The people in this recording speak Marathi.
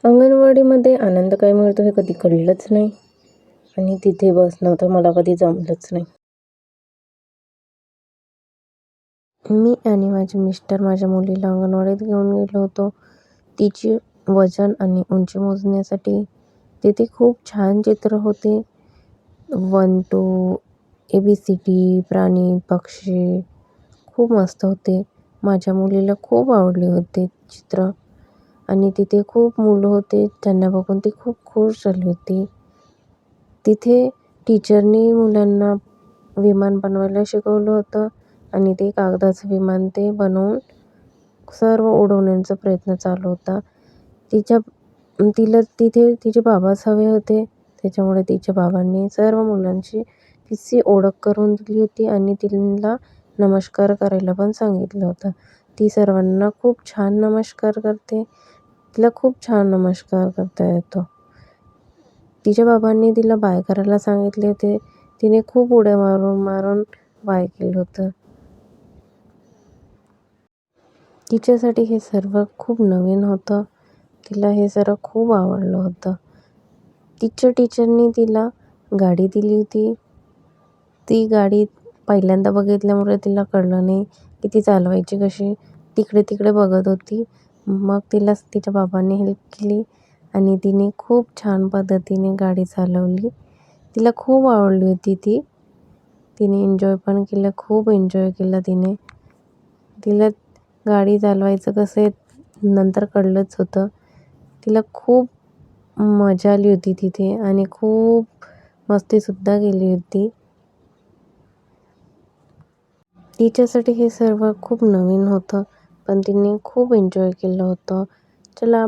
अंगणवाडीमध्ये आनंद काय मिळतो हे कधी कळलंच नाही आणि तिथे बसणं तर मला कधी जमलंच नाही. मी आणि माझे मिस्टर माझ्या मुलीला अंगणवाडीत घेऊन गेलो होतो. तिची वजन आणि उंची मोजण्यासाठी. तिथे खूप छान चित्र होते. 1 to ABCD, प्राणी, पक्षी खूप मस्त होते. माझ्या मुलीला खूप आवडले होते चित्र आणि तिथे खूप मुलं होते. त्यांना बघून ती खूप खुश झाली होती. तिथे टीचरनी मुलांना विमान बनवायला शिकवलं होतं आणि ते कागदाचं विमान ते बनवून सर्व उडवण्याचा प्रयत्न चालू होता. तिला तिथे तिचे बाबाच हवे होते. त्याच्यामुळे तिच्या बाबांनी सर्व मुलांची तिची ओळख करून दिली होती आणि तिला नमस्कार करायला पण सांगितलं होतं. ती सर्वांना खूप छान नमस्कार करते. तिला खूप छान नमस्कार करता येतो. तिच्या बाबांनी तिला बाय करायला सांगितले होते. तिने खूप उड्या मारून मारून बाय केलं होतं. तिच्यासाठी हे सर्व खूप नवीन होतं. तिला हे सर्व खूप आवडलं होतं. तिच्या टीचरनी तिला गाडी दिली होती. ती गाडी पहिल्यांदा बघितल्यामुळे तिला कळलं नाही की ती चालवायची कशी. तिकडे तिकडे बघत होती. मग तिला तिच्या बाबांनी हेल्प केली आणि तिने खूप छान पद्धतीने गाडी चालवली. तिला खूप आवडली होती ती. तिने एन्जॉय पण केलं. खूप एन्जॉय केला तिने. तिला गाडी चालवायचं कसं आहे नंतर कळलंच होतं. तिला खूप मजा आली होती तिथे आणि खूप मस्तीसुद्धा केली होती. तिच्यासाठी हे सर्व खूप नवीन होतं, पण तिने खूप एन्जॉय केलं होतं. चला